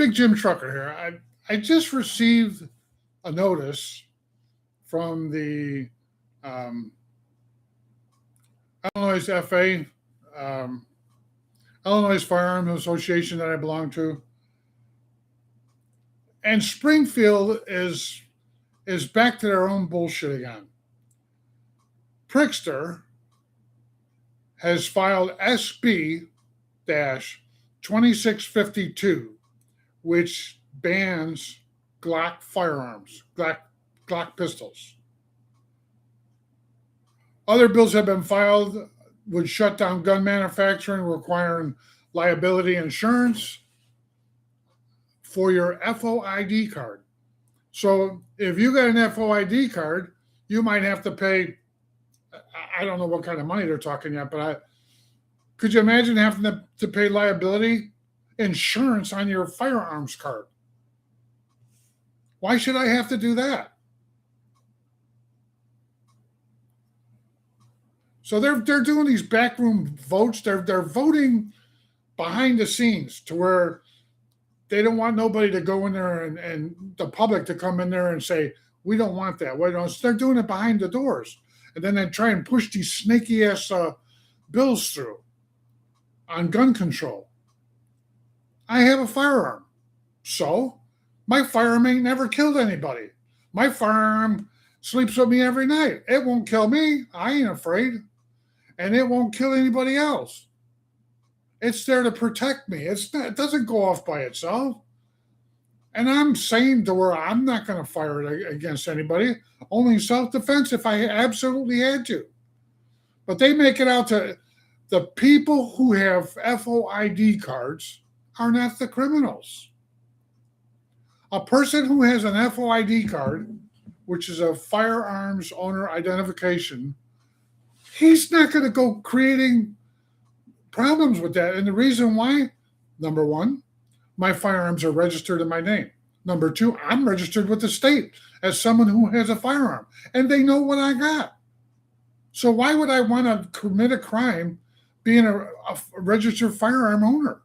Big Jim Trucker here. I just received a notice from the um, Illinois FA, um, Illinois Firearms Association that I belong to, and Springfield is back to their own bullshit again. Prickster has filed SB 2652, which bans Glock firearms, Glock pistols. Other bills have been filed would shut down gun manufacturing, requiring liability insurance for your FOID card. So if you got an FOID card, you might have to pay, I don't know what kind of money they're talking yet, but could you imagine having to pay liability insurance on your firearms card? Why should I have to do that? So they're doing these backroom votes. They're voting behind the scenes to where they don't want nobody to go in there and the public to come in there and say, we don't want that. They're doing it behind the doors. And then they try and push these snaky ass bills through on gun control. I have a firearm. So my firearm ain't never killed anybody. My firearm sleeps with me every night. It won't kill me. I ain't afraid. And it won't kill anybody else. It's there to protect me. It doesn't go off by itself. And I'm sane to where I'm not going to fire it against anybody. Only self-defense if I absolutely had to. But they make it out to the people who have FOID cards are not the criminals. A person who has an FOID card, which is a firearms owner identification, he's not going to go creating problems with that. And the reason why, number one, my firearms are registered in my name. Number two, I'm registered with the state as someone who has a firearm, and they know what I got. So why would I want to commit a crime being a registered firearm owner?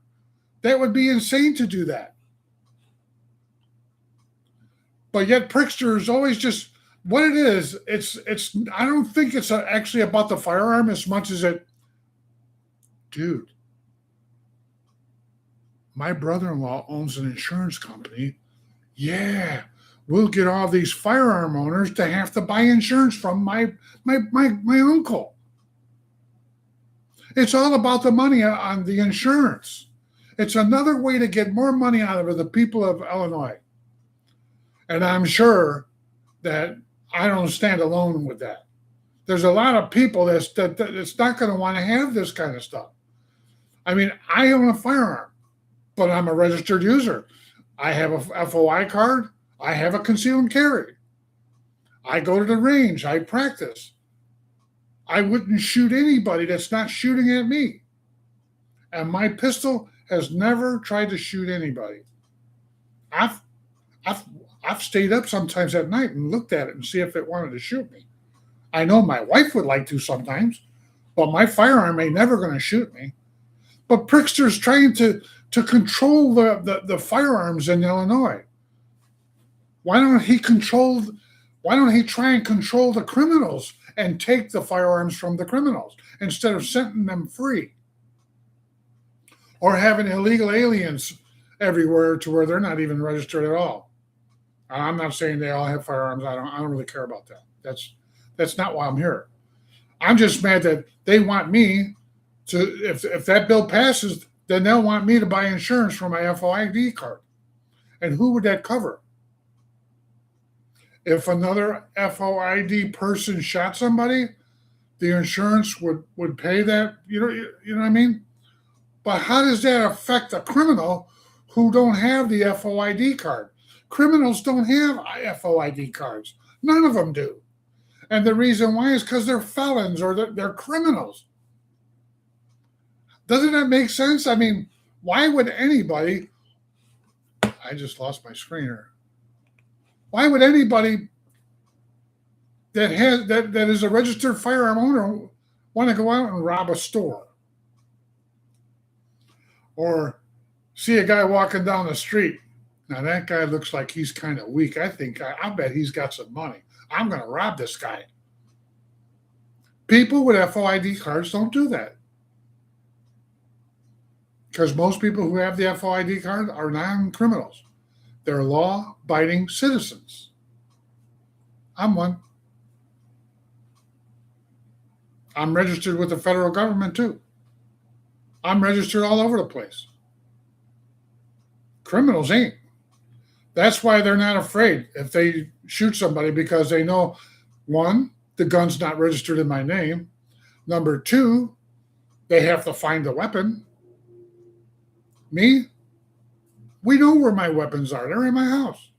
That would be insane to do that. But yet Prickster is always just what it is. It's. I don't think it's actually about the firearm as much as dude, my brother-in-law owns an insurance company. Yeah, we'll get all these firearm owners to have to buy insurance from my uncle. It's all about the money on the insurance. It's another way to get more money out of the people of Illinois. And I'm sure that I don't stand alone with that. There's a lot of people that's not going to want to have this kind of stuff. I mean, I own a firearm, but I'm a registered user. I have a FOI card. I have a conceal and carry. I go to the range. I practice. I wouldn't shoot anybody that's not shooting at me. And my pistol has never tried to shoot anybody. I've stayed up sometimes at night and looked at it and see if it wanted to shoot me. I know my wife would like to sometimes, but my firearm ain't never going to shoot me. But Prickster's trying to control the firearms in Illinois. Why don't he try and control the criminals and take the firearms from the criminals instead of setting them free? Or having illegal aliens everywhere to where they're not even registered at all. I'm not saying they all have firearms. I don't really care about that. That's not why I'm here. I'm just mad that they want me to, if that bill passes, then they'll want me to buy insurance for my FOID card. And who would that cover? If another FOID person shot somebody, the insurance would pay that. You know what I mean? But how does that affect a criminal who don't have the FOID card? Criminals don't have FOID cards. None of them do. And the reason why is because they're felons or they're criminals. Doesn't that make sense? I mean, why would anybody... I just lost my screen here. Why would anybody that is a registered firearm owner want to go out and rob a store? Or see a guy walking down the street Now that guy looks like he's kind of weak. I bet he's got some money. I'm going to rob this guy. People with FOID cards don't do that. Because most people who have the FOID card are non-criminals. They're law-abiding citizens. I'm one. I'm registered with the federal government too. I'm registered all over the place. Criminals ain't. That's why they're not afraid if they shoot somebody, because they know, one, the gun's not registered in my name. Number two, they have to find the weapon. Me, we know where my weapons are. They're in my house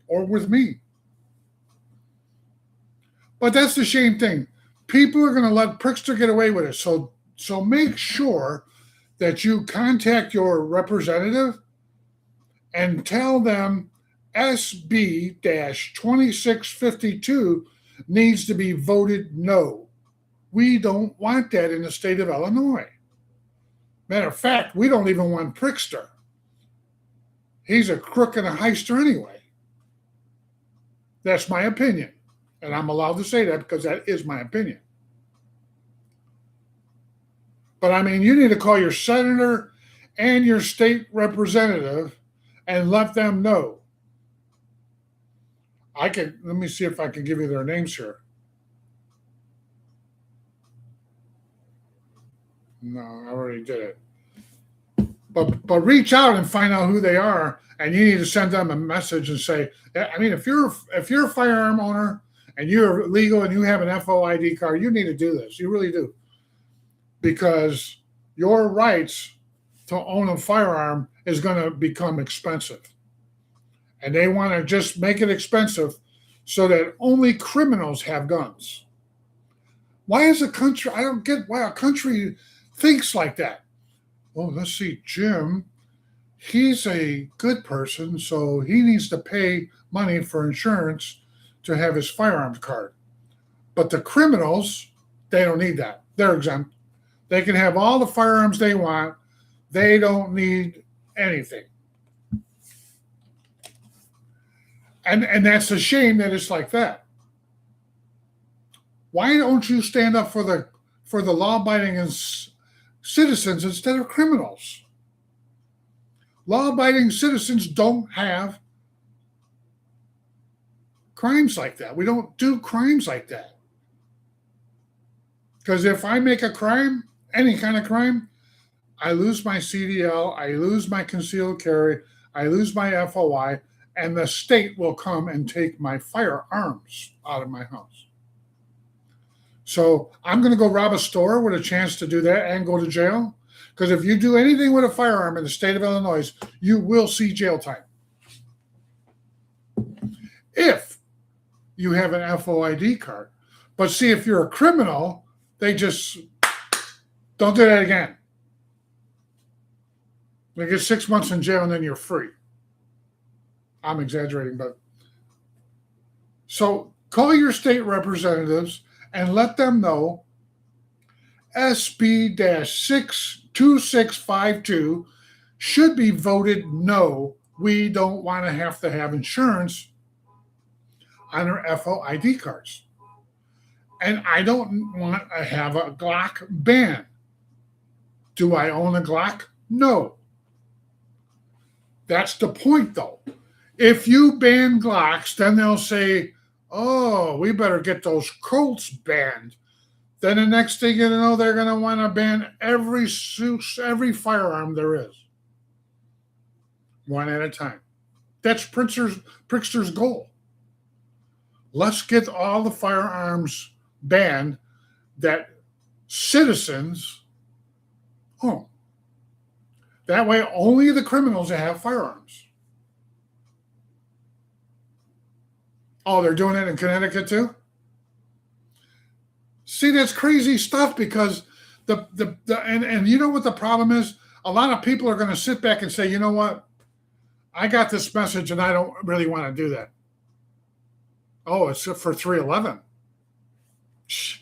or with me. But that's the shame thing. People are going to let Prickster get away with it. So make sure that you contact your representative and tell them SB 2652 needs to be voted no. We don't want that in the state of Illinois. Matter of fact, we don't even want Prickster. He's a crook and a heister anyway. That's my opinion. And I'm allowed to say that because that is my opinion. But I mean, you need to call your senator and your state representative and let them know. Let me see if I can give you their names here. No, I already did it. But reach out and find out who they are, and you need to send them a message and say, I mean, if you're a firearm owner and you're legal and you have an FOID card, you need to do this. You really do. Because your rights to own a firearm is going to become expensive. And they want to just make it expensive so that only criminals have guns. Why is a country, I don't get why a country thinks like that. Well, let's see, Jim, he's a good person, so he needs to pay money for insurance to have his firearms card. But the criminals, they don't need that. They're exempt. They can have all the firearms they want. They don't need anything. And that's a shame that it's like that. Why don't you stand up for the law-abiding citizens instead of criminals? Law-abiding citizens don't have crimes like that. We don't do crimes like that. Because if I make a crime, any kind of crime, I lose my CDL, I lose my concealed carry, I lose my FOI, and the state will come and take my firearms out of my house. So I'm going to go rob a store with a chance to do that and go to jail. Because if you do anything with a firearm in the state of Illinois, you will see jail time. If you have an FOID card. But see, if you're a criminal, they just don't do that again. You get 6 months in jail and then you're free. I'm exaggerating, but so call your state representatives and let them know SB 2652 should be voted no. We don't want to have insurance on our FOID cards. And I don't want to have a Glock ban. Do I own a Glock? No. That's the point, though. If you ban Glocks, then they'll say, oh, we better get those Colts banned. Then the next thing you know, they're going to want to ban every firearm there is. One at a time. That's Prickster's goal. Let's get all the firearms banned that citizens own. That way, only the criminals have firearms. Oh, they're doing it in Connecticut too? See, that's crazy stuff because and you know what the problem is? A lot of people are going to sit back and say, you know what? I got this message and I don't really want to do that. Oh, it's for 311. Shh.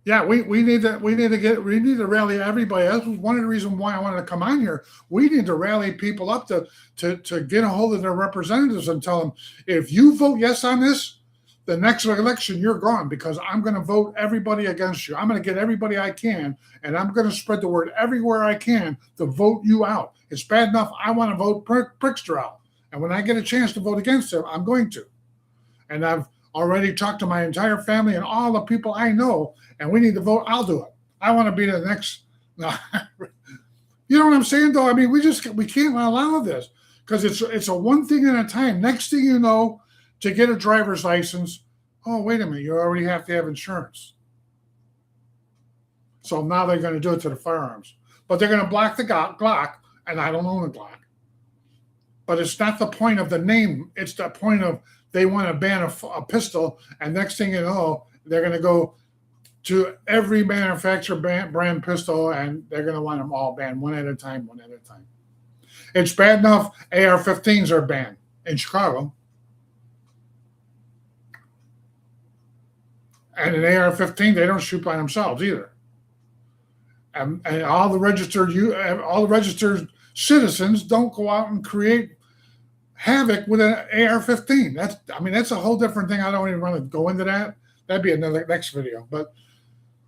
Yeah, we need to rally everybody. That was one of the reasons why I wanted to come on here. We need to rally people up to get a hold of their representatives and tell them, if you vote yes on this, the next election you're gone, because I'm going to vote everybody against you. I'm going to get everybody I can, and I'm going to spread the word everywhere I can to vote you out. It's bad enough I want to vote Prickster out, and when I get a chance to vote against him, I'm going to. And I've already talked to my entire family and all the people I know, and we need to vote. I'll do it. I want to be the next. No, you know what I'm saying, though? I mean, we can't allow this, because it's a one thing at a time. Next thing you know, to get a driver's license, oh, wait a minute, you already have to have insurance. So now they're going to do it to the firearms, but they're going to block the Glock, and I don't own a Glock. But it's not the point of the name. It's the point of they want to ban a pistol, and next thing you know, they're going to go to every manufacturer brand pistol, and they're going to want them all banned one at a time, one at a time. It's bad enough AR-15s are banned in Chicago. And an AR-15, they don't shoot by themselves either. And all the registered citizens don't go out and create havoc with an AR-15. That's a whole different thing. I don't even want to go into that. That'd be another next video. But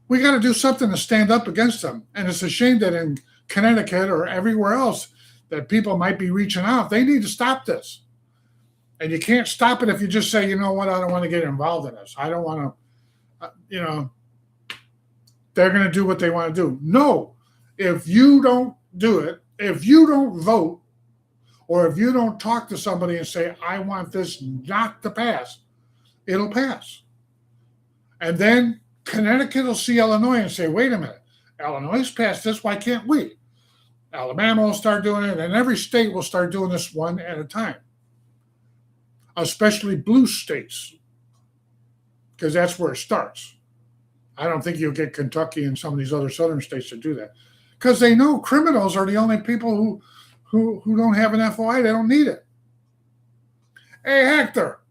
we got to do something to stand up against them. And it's a shame that in Connecticut or everywhere else that people might be reaching out. They need to stop this. And you can't stop it if you just say, you know what, I don't want to get involved in this. I don't want to. They're going to do what they want to do. No, if you don't do it, if you don't vote, or if you don't talk to somebody and say, I want this not to pass, it'll pass. And then Connecticut will see Illinois and say, wait a minute, Illinois passed this, why can't we? Alabama will start doing it, and every state will start doing this one at a time, especially blue states, because that's where it starts. I don't think you'll get Kentucky and some of these other southern states to do that, because they know criminals are the only people who don't have an FOI. They don't need it. Hey, Hector,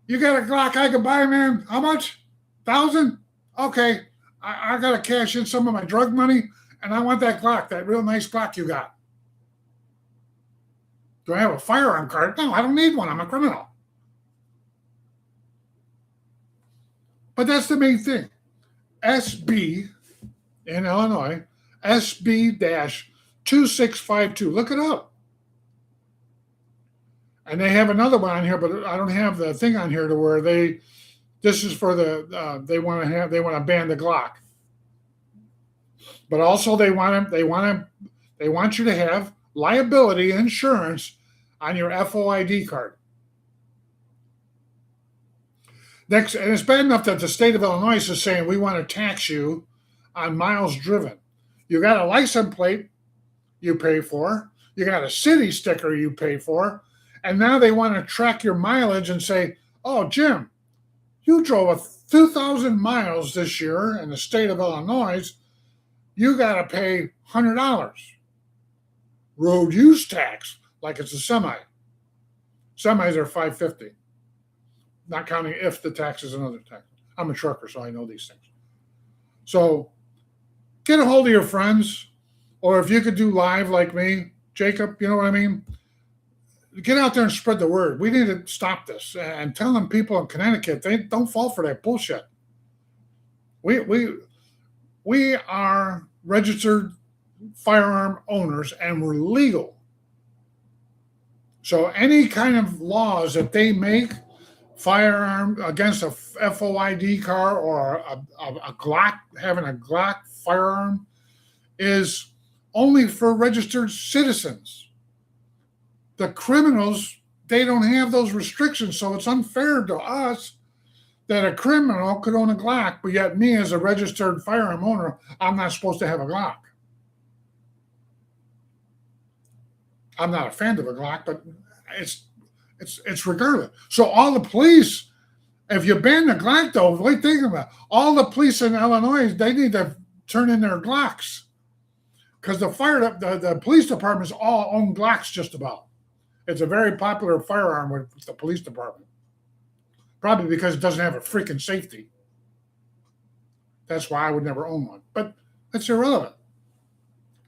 you got a Glock I can buy, man? How much? 1,000? Okay, I got to cash in some of my drug money, and I want that Glock, that real nice Glock you got. Do I have a firearm card? No, I don't need one. I'm a criminal. But that's the main thing. SB in Illinois, SB-2652. Look it up. And they have another one on here, but I don't have the thing on here to where this is for they want to ban the Glock. But also they want you to have liability insurance on your FOID card. Next, and it's bad enough that the state of Illinois is saying we want to tax you on miles driven. You got a license plate you pay for, you got a city sticker you pay for, and now they want to track your mileage and say, oh, Jim, you drove 2,000 miles this year in the state of Illinois, you got to pay $100. Road use tax, like it's a semi. Semis are $550. Not counting if the tax is another tax. I'm a trucker, so I know these things. So get a hold of your friends, or if you could do live like me, Jacob, you know what I mean? Get out there and spread the word. We need to stop this and tell them people in Connecticut, they don't fall for that bullshit. We are registered firearm owners, and we're legal. So any kind of laws that they make, firearm against a FOID car or a Glock, having a Glock firearm, is only for registered citizens. The criminals, they don't have those restrictions, so it's unfair to us that a criminal could own a Glock, but yet me as a registered firearm owner, I'm not supposed to have a Glock. I'm not a fan of a Glock, but it's regardless. So all the police, if you ban the Glock, though, wait, think about it. All the police in Illinois, they need to turn in their Glocks, because the police departments all own Glocks just about. It's a very popular firearm with the police department, probably because it doesn't have a freaking safety. That's why I would never own one. But that's irrelevant.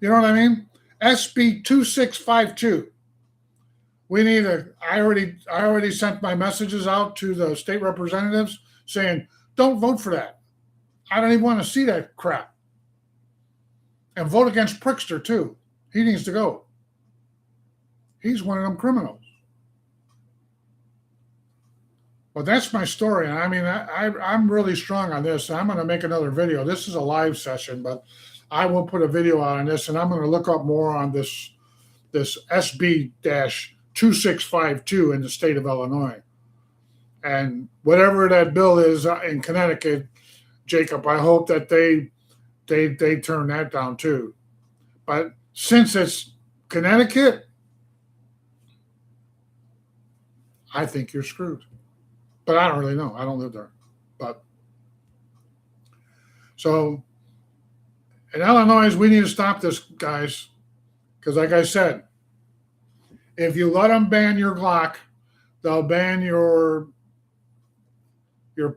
You know what I mean? SB 2652. We need a. I already sent my messages out to the state representatives saying, don't vote for that. I don't even want to see that crap. And vote against Prickster too. He needs to go. He's one of them criminals. Well, that's my story. And I mean, I'm really strong on this. I'm going to make another video. This is a live session, but I will put a video out on this, and I'm going to look up more on this SB-2652 in the state of Illinois. And whatever that bill is in Connecticut, Jacob, I hope that they turn that down too. But since it's Connecticut, I think you're screwed. But I don't really know. I don't live there. But so in Illinois, we need to stop this, guys. Because like I said, if you let them ban your Glock, they'll ban your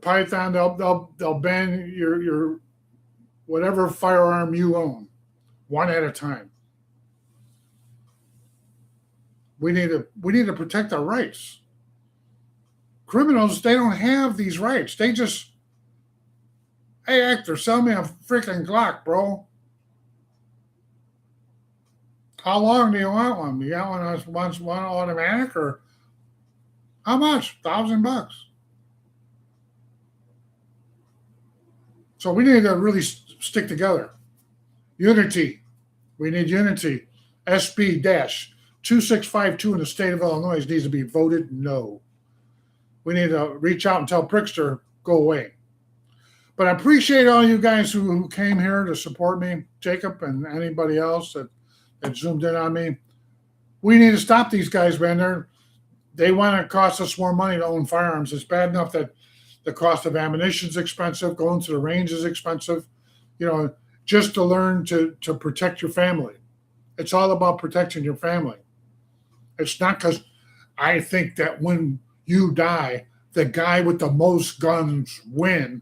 Python. They'll ban your whatever firearm you own, one at a time. We need to protect our rights. Criminals, they don't have these rights. They just, hey, actor, sell me a freaking Glock, bro. How long do you want one? You got one automatic, or how much? $1,000. So we need to really stick together. Unity. We need unity. SB-2652 in the state of Illinois needs to be voted no. We need to reach out and tell Prickster, go away. But I appreciate all you guys who came here to support me, Jacob, and anybody else that zoomed in on me. We need to stop these guys, man. They want to cost us more money to own firearms. It's bad enough that the cost of ammunition is expensive. Going to the range is expensive. You know, just to learn to protect your family. It's all about protecting your family. It's not because I think that when you die, the guy with the most guns win.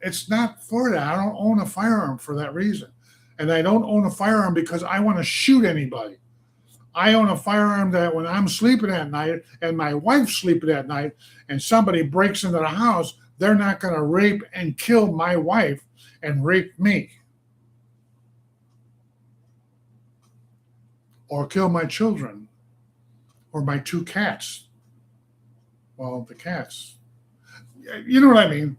It's not for that. I don't own a firearm for that reason. And I don't own a firearm because I want to shoot anybody. I own a firearm that when I'm sleeping at night and my wife's sleeping at night and somebody breaks into the house, they're not going to rape and kill my wife and rape me. Or kill my children. Or my 2 cats. Well, the cats. You know what I mean?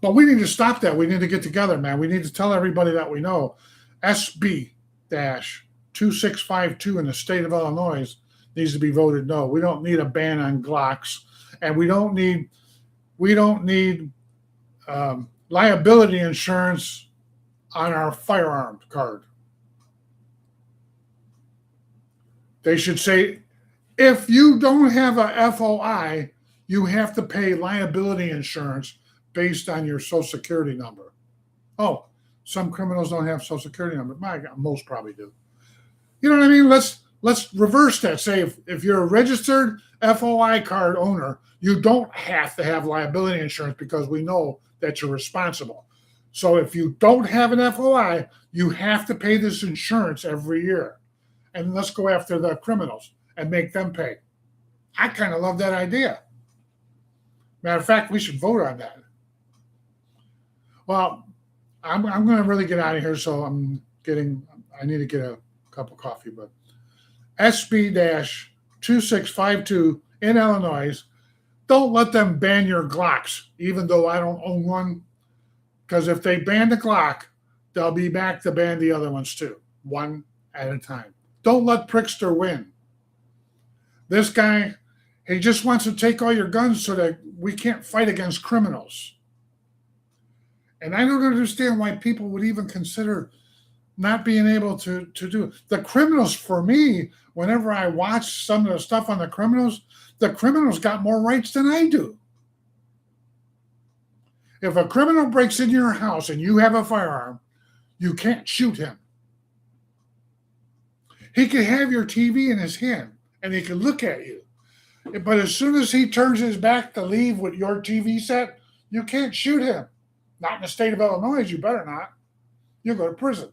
But we need to stop that. We need to get together, man. We need to tell everybody that we know. SB-2652 in the state of Illinois needs to be voted no. We don't need a ban on Glocks, and we don't need liability insurance on our firearm card. They should say, if you don't have a FOI, you have to pay liability insurance based on your Social Security number. Oh, some criminals don't have Social Security number. My God, most probably do. You know what I mean? Let's reverse that. Say if you're a registered FOI card owner, you don't have to have liability insurance because we know that you're responsible. So if you don't have an FOI, you have to pay this insurance every year. And let's go after the criminals and make them pay. I kind of love that idea. Matter of fact, we should vote on that. Well, I'm going to really get out of here, so I need to get a cup of coffee. But SB-2652 in Illinois, don't let them ban your Glocks, even though I don't own one. Because if they ban the Glock, they'll be back to ban the other ones too, one at a time. Don't let Prickster win. This guy, he just wants to take all your guns so that we can't fight against criminals. And I don't understand why people would even consider not being able to do it. The criminals, for me, whenever I watch some of the stuff on the criminals got more rights than I do. If a criminal breaks into your house and you have a firearm, you can't shoot him. He can have your TV in his hand and he can look at you. But as soon as he turns his back to leave with your TV set, you can't shoot him. Not in the state of Illinois, you better not. You'll go to prison.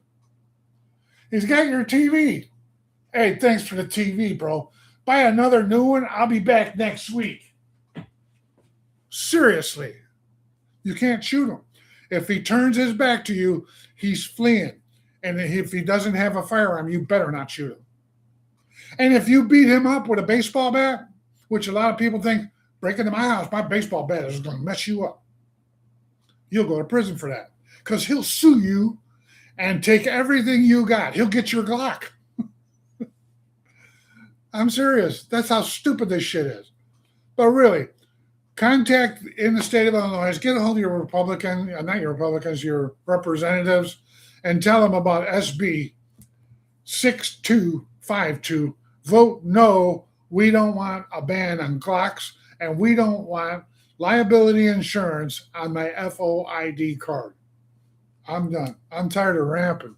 He's got your TV. Hey, thanks for the TV, bro. Buy another new one. I'll be back next week. Seriously, you can't shoot him. If he turns his back to you, he's fleeing. And if he doesn't have a firearm, you better not shoot him. And if you beat him up with a baseball bat, which a lot of people think, break into my house, my baseball bat is going to mess you up, you'll go to prison for that. Because he'll sue you and take everything you got. He'll get your Glock. I'm serious. That's how stupid this shit is. But really, contact in the state of Illinois, get a hold of your Republican, not your Republicans, your representatives, and tell them about SB 6252. Vote no. We don't want a ban on Glocks, and we don't want liability insurance on my FOID card. I'm done. I'm tired of ramping.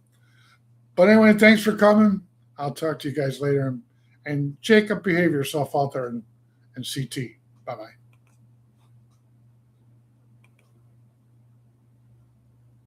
But anyway, thanks for coming. I'll talk to you guys later. And Jacob, behave yourself out there and CT. Bye-bye.